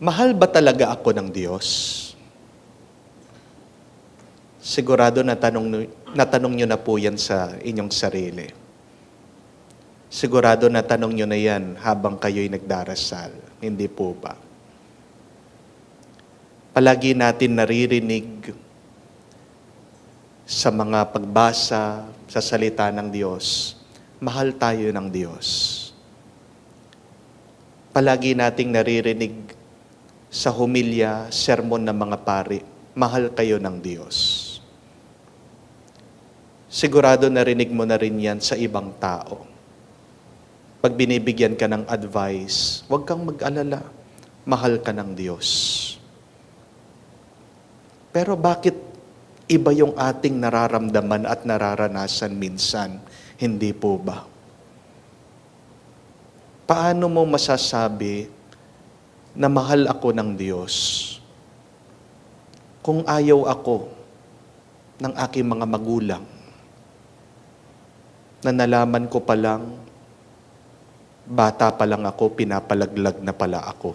Mahal ba talaga ako ng Diyos? Sigurado natanong nyo na po yan sa inyong sarili. Sigurado natanong nyo na yan habang kayo'y nagdarasal. Hindi po ba? Palagi natin naririnig sa mga pagbasa sa salita ng Diyos, mahal tayo ng Diyos. Palagi nating naririnig sa humilya, sermon ng mga pari, mahal kayo ng Diyos. Sigurado narinig mo na rin yan sa ibang tao. Pag binibigyan ka ng advice, huwag kang mag-alala, mahal ka ng Diyos. Pero bakit iba yung ating nararamdaman at nararanasan minsan? Hindi po ba? Paano mo masasabi na mahal ako ng Diyos kung ayaw ako ng aking mga magulang na nalaman ko pa lang, bata pa lang ako, pinapalaglag na pala ako?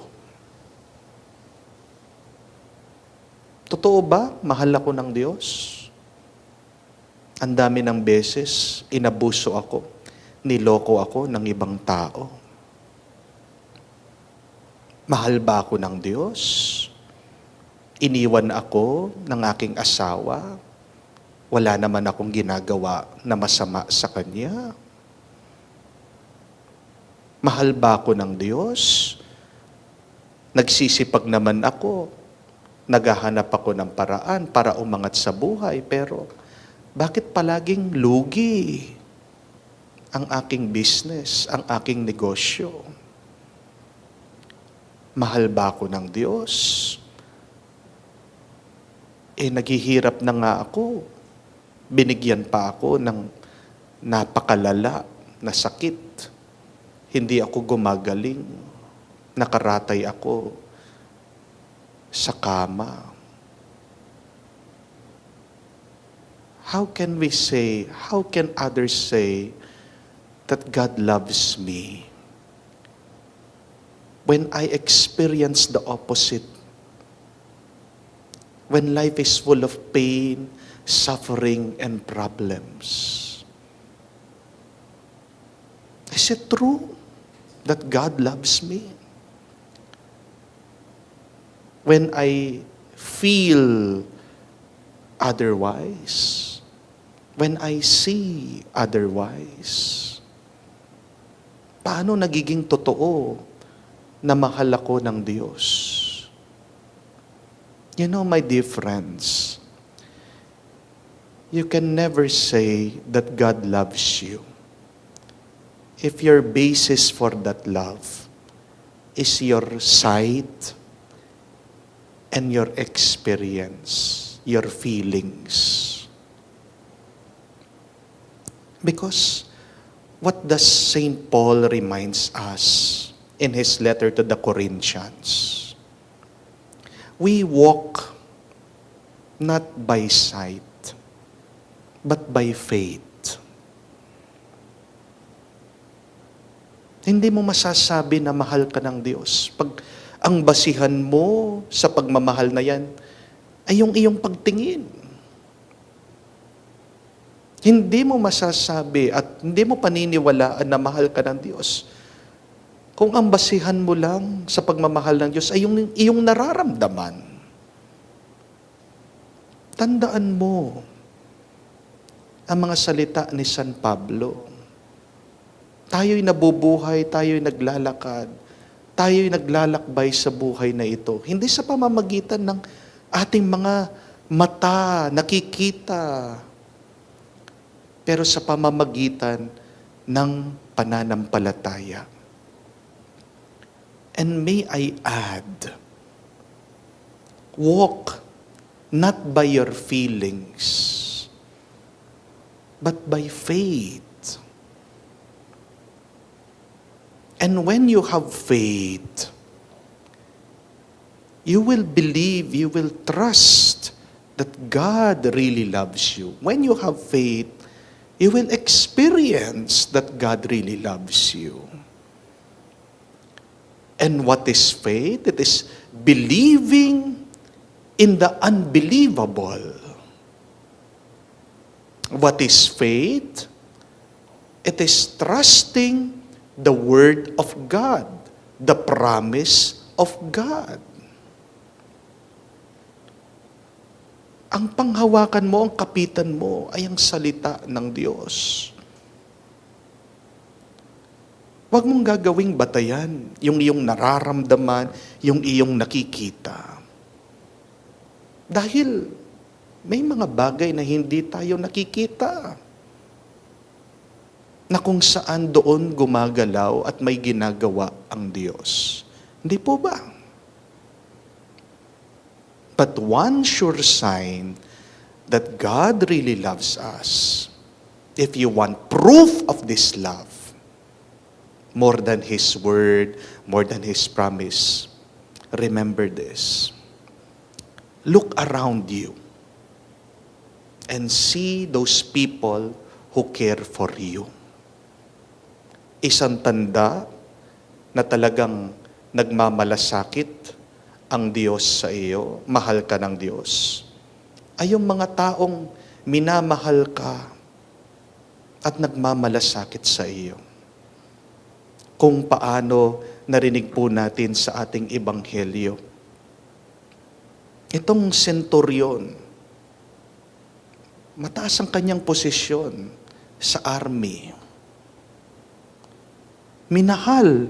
Totoo ba, mahal ako ng Diyos? Ang dami ng beses, inabuso ako, niloko ako ng ibang tao. Mahal ba ako ng Diyos? Iniwan ako ng aking asawa. Wala naman akong ginagawa na masama sa Kanya. Mahal ba ako ng Diyos? Nagsisipag naman ako. Naghahanap ako ng paraan para umangat sa buhay. Pero bakit palaging lugi ang aking business, ang aking negosyo? Mahal ba ako ng Diyos? Naghihirap na nga ako. Binigyan pa ako ng napakalala na sakit. Hindi ako gumagaling. Nakaratay ako sa kama. How can others say that God loves me when I experience the opposite? When life is full of pain, suffering, and problems. Is it true that God loves me? When I feel otherwise, when I see otherwise, paano nagiging totoo na mahal ako ng Diyos? You know, my dear friends, you can never say that God loves you if your basis for that love is your sight and your experience, your feelings. Because what does St. Paul reminds us in his letter to the Corinthians? We walk not by sight, but by faith. Hindi mo masasabi na mahal ka ng Diyos pag ang basihan mo sa pagmamahal na yan ay yung iyong pagtingin. Hindi mo masasabi at hindi mo paniniwalaan na mahal ka ng Diyos kung ang basihan mo lang sa pagmamahal ng Diyos ay yung iyong nararamdaman. Tandaan mo ang mga salita ni San Pablo. Tayo'y nabubuhay, tayo'y naglalakad, tayo'y naglalakbay sa buhay na ito. Hindi sa pamamagitan ng ating mga mata, nakikita, pero sa pamamagitan ng pananampalataya. And may I add, walk not by your feelings, but by faith. And when you have faith, you will believe, you will trust that God really loves you. When you have faith, you will experience that God really loves you. And what is faith? It is believing in the unbelievable. What is faith? It is trusting the Word of God, the promise of God. Ang panghawakan mo, ang kapitan mo, ay ang salita ng Diyos. Huwag mong gagawing batayan yung iyong nararamdaman, yung iyong nakikita. Dahil may mga bagay na hindi tayo nakikita, na kung saan doon gumagalaw at may ginagawa ang Diyos. Hindi po ba? But one sure sign that God really loves us, if you want proof of this love, more than His word, more than His promise, remember this. Look around you and see those people who care for you. Isang tanda na talagang nagmamalasakit ang Diyos sa iyo, mahal ka ng Diyos, ay yung mga taong minamahal ka at nagmamalasakit sa iyo. Kung paano narinig po natin sa ating ebanghelyo. Itong senturyon, mataas ang kanyang posisyon sa army. Minahal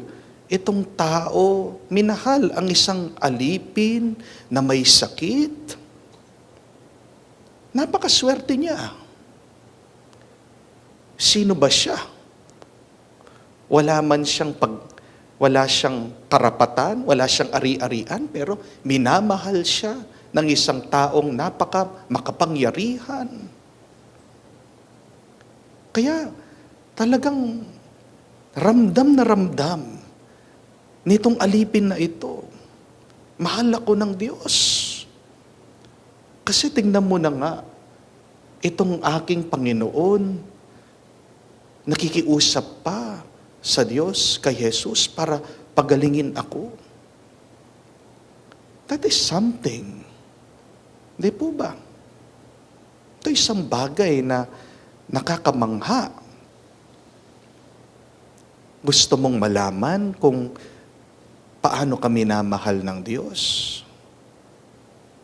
itong tao, minahal ang isang alipin na may sakit. Napakaswerte niya. Sino ba siya? Wala siyang karapatan, wala siyang ari-arian, pero minamahal siya ng isang taong makapangyarihan. Kaya talagang ramdam na ramdam nitong alipin na ito. Mahal ako ng Diyos. Kasi tingnan mo na nga, itong aking Panginoon, nakikiusap pa sa Diyos, kay Jesus, para pagalingin ako. That is something. Hindi po ba? Ito isang bagay na nakakamangha. Gusto mong malaman kung paano kami namahal ng Diyos?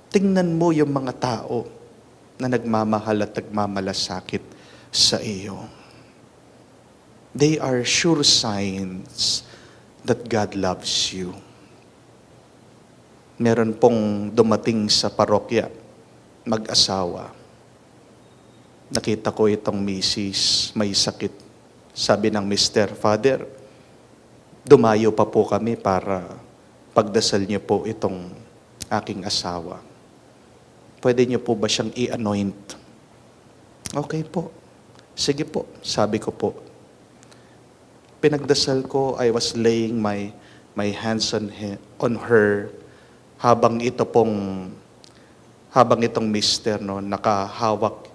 Tingnan mo yung mga tao na nagmamahal at nagmamalasakit sa iyo. They are sure signs that God loves you. Meron pong dumating sa parokya, mag-asawa. Nakita ko itong misis, may sakit. Sabi ng mister, Father, dumayo pa po kami para pagdasal niyo po itong aking asawa. Pwede niyo po ba siyang i-anoint? Okay po. Sige po, sabi ko po. Pinagdasal ko, I was laying my hands on her habang itong mister nakahawak,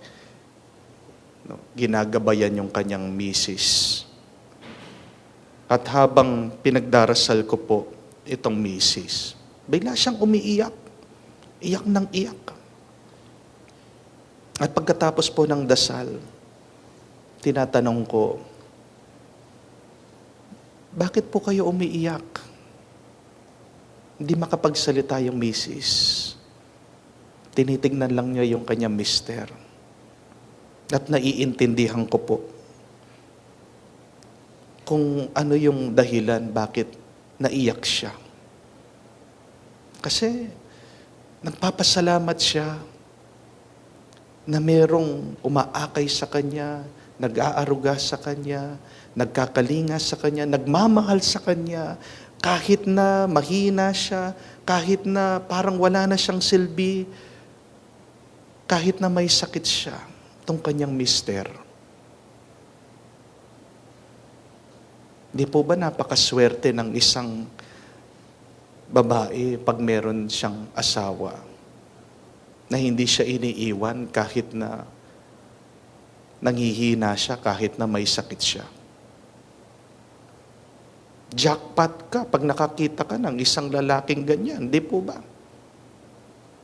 ginagabayan yung kanyang misis. At habang pinagdarasal ko po itong misis, bigla siyang umiiyak. Iyak ng iyak. At pagkatapos po ng dasal, tinatanong ko, bakit po kayo umiiyak? Hindi makapagsalita yung misis. Tinitignan lang niya yung kanyang mister. At naiintindihan ko po kung ano yung dahilan bakit naiyak siya. Kasi nagpapasalamat siya na merong umaakay sa kanya, nag-aaruga sa kanya, nagkakalinga sa kanya, nagmamahal sa kanya, kahit na mahina siya, kahit na parang wala na siyang silbi, kahit na may sakit siya, itong kanyang mister. Di po ba napakaswerte ng isang babae pag meron siyang asawa na hindi siya iniiwan kahit na nanghihina siya, kahit na may sakit siya. Jackpot ka pag nakakita ka ng isang lalaking ganyan, di po ba?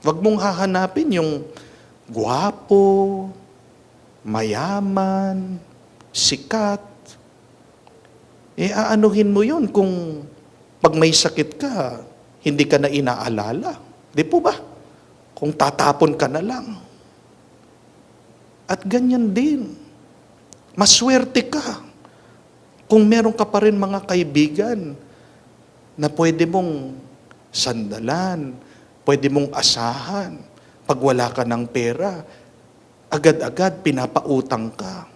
Huwag mong hahanapin yung gwapo, mayaman, sikat. Aanuhin mo yun kung pag may sakit ka, hindi ka na inaalala. Di po ba? Kung tatapon ka na lang. At ganyan din. Maswerte ka kung meron ka pa rin mga kaibigan na pwede mong sandalan, pwede mong asahan. Pag wala ka ng pera, agad-agad pinapautang ka.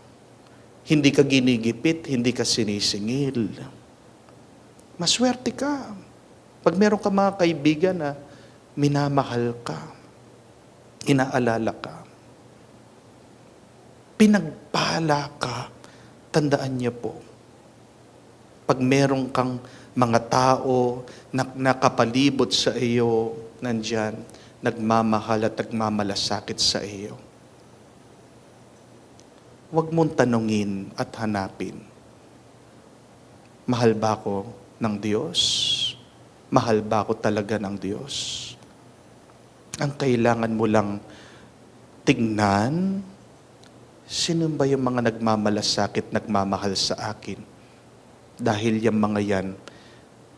Hindi ka ginigipit, hindi ka sinisingil. Maswerte ka. Pag meron ka mga kaibigan na minamahal ka, inaalala ka, pinagpala ka, tandaan niyo po, pag meron kang mga tao na nakapalibot sa iyo, nandyan, nagmamahal at nagmamalasakit sa iyo. Huwag mong tanungin at hanapin, mahal ba ako ng Diyos? Mahal ba ako talaga ng Diyos? Ang kailangan mo lang tignan, sino ba yung mga nagmamalasakit, nagmamahal sa akin? Dahil yung mga yan,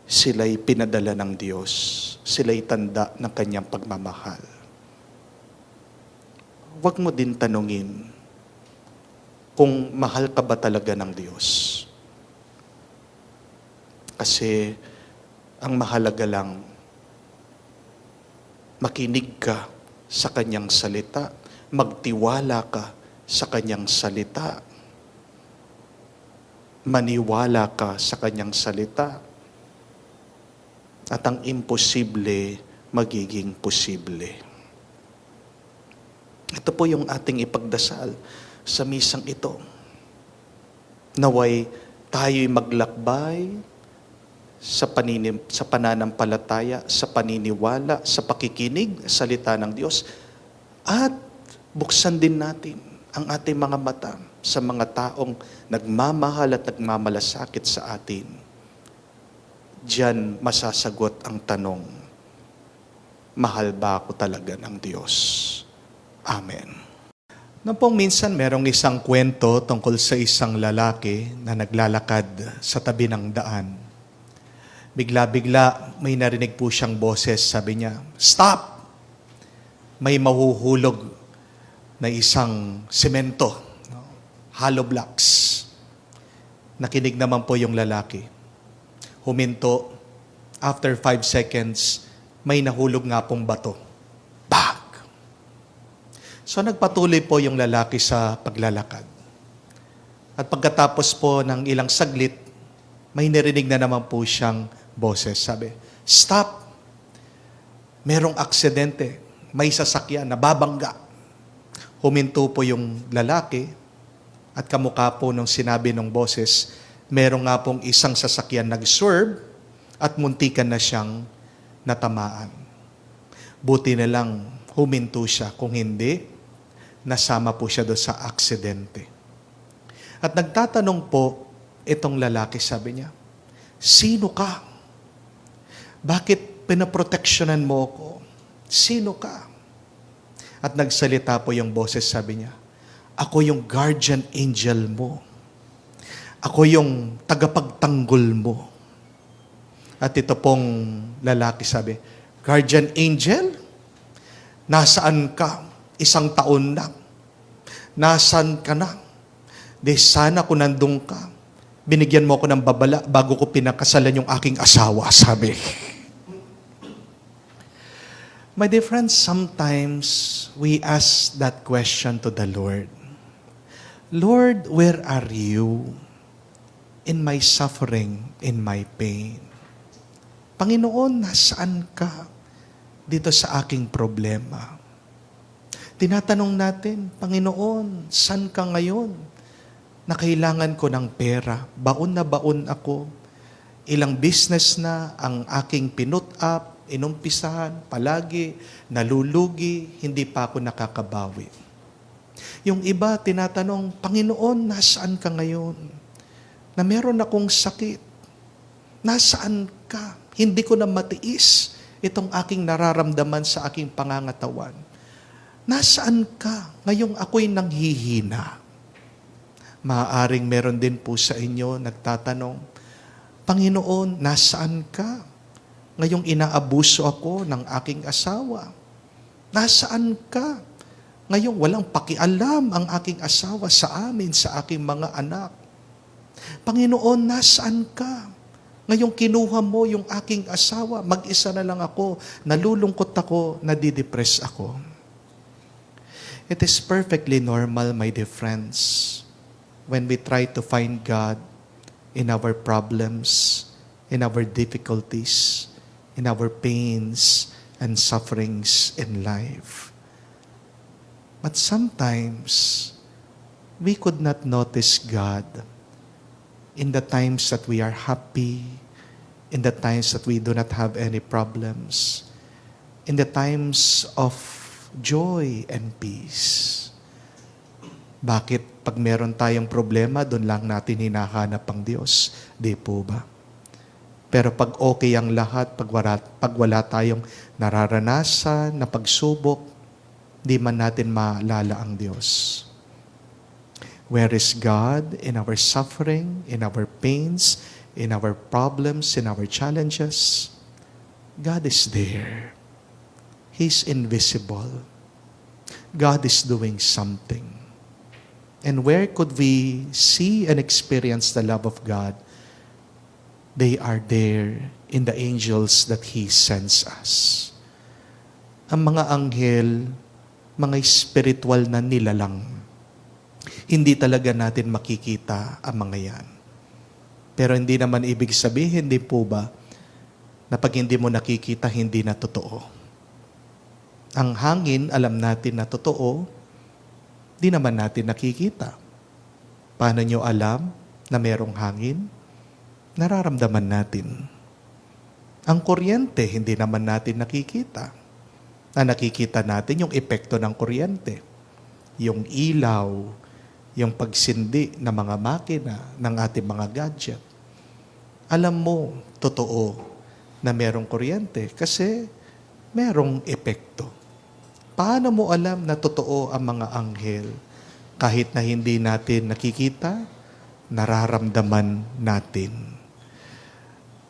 sila'y pinadala ng Diyos. Sila'y tanda ng kanyang pagmamahal. Huwag mo din tanungin kung mahal ka ba talaga ng Diyos. Kasi ang mahalaga lang, makinig ka sa kanyang salita, magtiwala ka sa kanyang salita, maniwala ka sa kanyang salita, at ang imposible magiging posible. Ito po yung ating ipagdasal sa misang ito. Naway tayo'y maglakbay sa pananampalataya, sa paniniwala, sa pakikinig sa salita ng Diyos, at buksan din natin ang ating mga mata sa mga taong nagmamahal at nagmamalasakit sa atin. Diyan masasagot ang tanong, mahal ba ako talaga ng Diyos? Amen. Noong pong minsan, merong isang kwento tungkol sa isang lalaki na naglalakad sa tabi ng daan. Bigla-bigla, may narinig po siyang boses, sabi niya, "Stop! May mahuhulog na isang semento, hollow blocks." Nakinig naman po yung lalaki. Huminto. After 5 seconds, may nahulog nga pong bato. Bag! So nagpatuloy po yung lalaki sa paglalakad. At pagkatapos po ng ilang saglit, may narinig na naman po siyang boses. Sabi, "Stop! Merong aksidente. May sasakyan, nababangga." Huminto po yung lalaki at kamukha po nung sinabi ng boses, meron nga pong isang sasakyan nag-swerve at muntikan na siyang natamaan. Buti na lang huminto siya, kung hindi, nasama po siya doon sa aksidente. At nagtatanong po itong lalaki, sabi niya, "Sino ka? Bakit pinaproteksyonan mo ako? Sino ka?" At nagsalita po yung boses, sabi niya, "Ako yung guardian angel mo. Ako yung tagapagtanggol mo." At ito pong lalaki sabi, "Guardian angel? Nasaan ka? 1 taon na. Nasaan ka na? Di sana kung nandun ka, binigyan mo ako ng babala bago ko pinakasalan yung aking asawa," sabi. My dear friends, sometimes we ask that question to the Lord. "Lord, where are you in my suffering, in my pain? Panginoon, nasaan ka dito sa aking problema?" Tinatanong natin, "Panginoon, saan ka ngayon na kailangan ko ng pera? Baon na baon ako. Ilang business na ang aking pinut up, inumpisahan, palagi, nalulugi, hindi pa ako nakakabawi." Yung iba, tinatanong, "Panginoon, nasaan ka ngayon? Na meron akong sakit. Nasaan ka? Hindi ko na matiis itong aking nararamdaman sa aking pangangatawan. Nasaan ka? Ngayong ako'y nanghihina. Maaaring meron din po sa inyo nagtatanong, Panginoon, nasaan ka? Ngayong inaabuso ako ng aking asawa. Nasaan ka? Ngayong walang pakialam ang aking asawa sa amin, sa aking mga anak. Panginoon, nasaan ka? Ngayong kinuha mo yung aking asawa, mag-isa na lang ako, nalulungkot ako, nadidepress ako. It is perfectly normal, my dear friends, when we try to find God in our problems, in our difficulties, in our pains and sufferings in life. But sometimes, we could not notice God in the times that we are happy, in the times that we do not have any problems, in the times of joy and peace. Bakit pag meron tayong problema, doon lang natin hinahanap ang Diyos? Di po ba? Pero pag okay ang lahat, pag wala tayong nararanasan na pagsubok, di man natin maalala ang Diyos. Where is God in our suffering, in our pains, in our problems, in our challenges? God is there. He's invisible. God is doing something. And where could we see and experience the love of God? They are there in the angels that He sends us. Ang mga anghel, mga spiritual na nilalang, hindi talaga natin makikita ang mga yan. Pero hindi naman ibig sabihin, hindi po ba, na pag hindi mo nakikita, hindi na totoo. Ang hangin, alam natin na totoo, di naman natin nakikita. Paano nyo alam na merong hangin? Nararamdaman natin. Ang kuryente, hindi naman natin nakikita. Na nakikita natin yung epekto ng kuryente. Yung ilaw, yung pagsindi ng mga makina, ng ating mga gadget. Alam mo, totoo na merong kuryente kasi merong epekto. Paano mo alam na totoo ang mga anghel? Kahit na hindi natin nakikita, nararamdaman natin.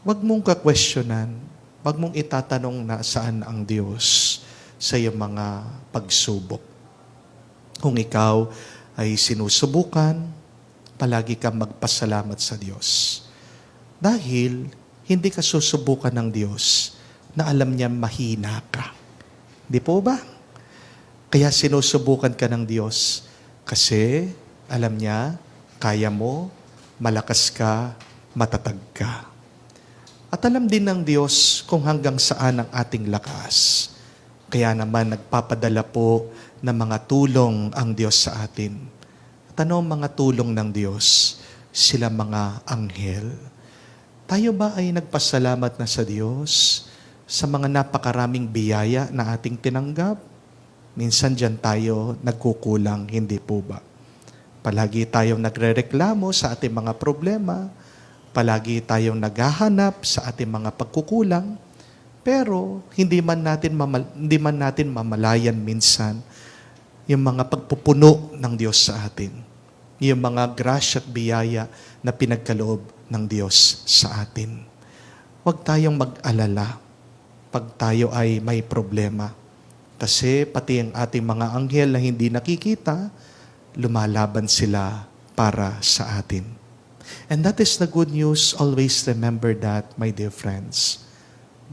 Huwag mong kakwestiyonan, huwag mong itatanong na saan ang Diyos sa iyong mga pagsubok. Kung ikaw ay sinusubukan, palagi kang magpasalamat sa Diyos. Dahil hindi ka susubukan ng Diyos na alam niya mahina ka. Di po ba? Kaya sinusubukan ka ng Diyos kasi alam niya, kaya mo, malakas ka, matatag ka. At alam din ng Diyos kung hanggang saan ang ating lakas. Kaya naman nagpapadala po ng mga tulong ang Diyos sa atin. At ano ang mga tulong ng Diyos? Sila mga anghel. Tayo ba ay nagpasalamat na sa Diyos sa mga napakaraming biyaya na ating tinanggap? Minsan dyan tayo nagkukulang, hindi po ba? Palagi tayong nagrereklamo sa ating mga problema, palagi tayong naghahanap sa ating mga pagkukulang, pero hindi man natin mamalayan minsan yung mga pagpupuno ng Diyos sa atin. Yung mga grasya at biyaya na pinagkaloob ng Diyos sa atin. Huwag tayong mag-alala pag tayo ay may problema. Kasi pati ang ating mga anghel na hindi nakikita, lumalaban sila para sa atin. And that is the good news. Always remember that, my dear friends.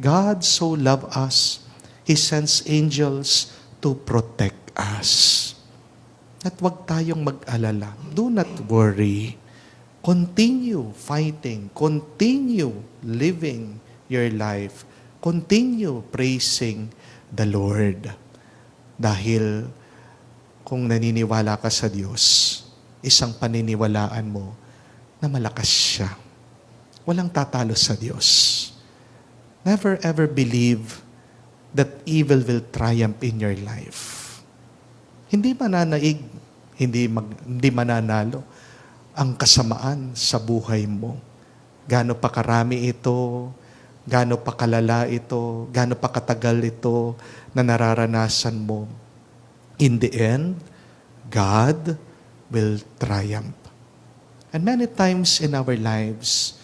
God so loved us, He sends angels to protect us. At huwag tayong mag-alala. Do not worry. Continue fighting. Continue living your life. Continue praising the Lord. Dahil kung naniniwala ka sa Diyos, isang paniniwalaan mo na malakas siya. Walang tatalo sa Diyos. Never ever believe that evil will triumph in your life. Hindi mananaig, hindi mananalo ang kasamaan sa buhay mo. gaano pa karami ito, gaano pa kalala ito, gaano pa katagal ito na nararanasan mo. In the end, God will triumph. And many times in our lives,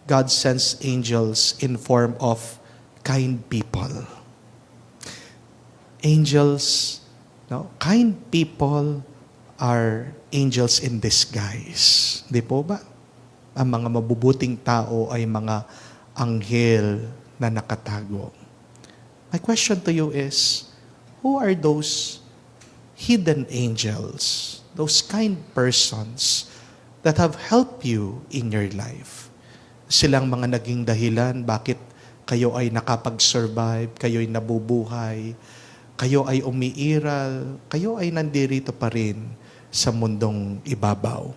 God sends angels in form of kind people. Angels, kind people are angels in disguise. Di po ba? Ang mga mabubuting tao ay mga anghel na nakatago. My question to you is, who are those hidden angels, those kind persons that have helped you in your life? Silang mga naging dahilan bakit kayo ay nakapag-survive, kayo ay nabubuhay, kayo ay umiiral, kayo ay nandirito pa rin sa mundong ibabaw.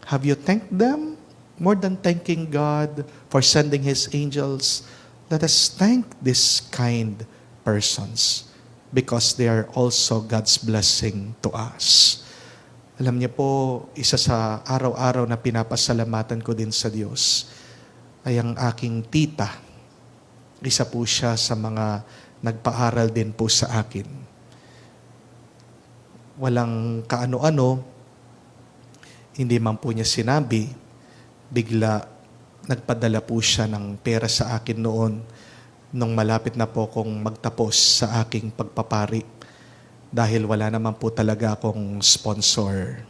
Have you thanked them? More than thanking God for sending His angels, let us thank these kind persons because they are also God's blessing to us. Alam niyo po, isa sa araw-araw na pinapasalamatan ko din sa Diyos ay ang aking tita. Isa po siya sa mga nagpaaral din po sa akin. Walang kaano-ano, hindi man po niya sinabi, bigla nagpadala po siya ng pera sa akin noon nung malapit na po kong magtapos sa aking pagpapari dahil wala naman po talaga akong sponsor.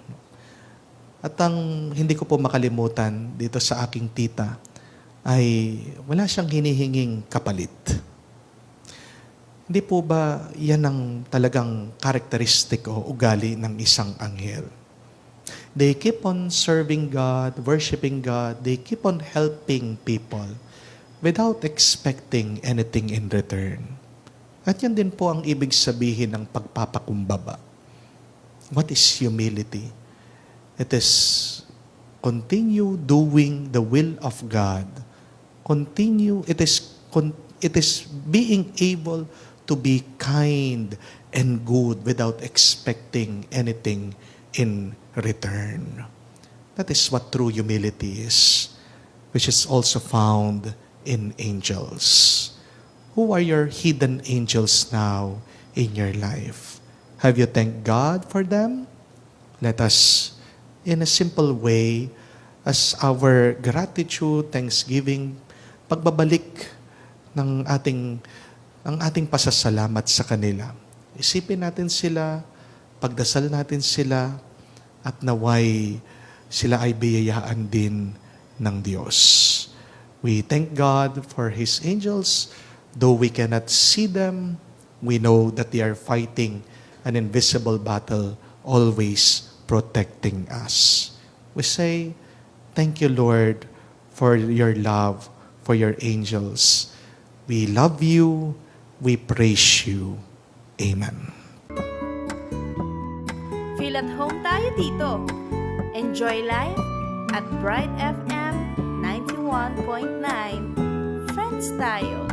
At ang hindi ko po makalimutan dito sa aking tita ay wala siyang hinihinging kapalit. Hindi po ba yan ang talagang karakteristik o ugali ng isang anghel? They keep on serving God, worshiping God. They keep on helping people without expecting anything in return. At yan din po ang ibig sabihin ng pagpapakumbaba. What is humility? It is continue doing the will of God. It is being able to be kind and good without expecting anything in return. That is what true humility is, which is also found in angels. Who are your hidden angels now in your life? Have you thanked God for them? Let us, in a simple way, as our gratitude, thanksgiving, pagbabalik ng ating pasasalamat sa kanila. Isipin natin sila, pagdasal natin sila, at naway sila ay biyayaan din ng Diyos. We thank God for His angels. Though we cannot see them, we know that they are fighting an invisible battle, always protecting us. We say, thank you, Lord, for your love, for your angels. We love you. We praise you. Amen. Feel at home tayo dito. Enjoy life at Bright FM 91.9. Friends tayo.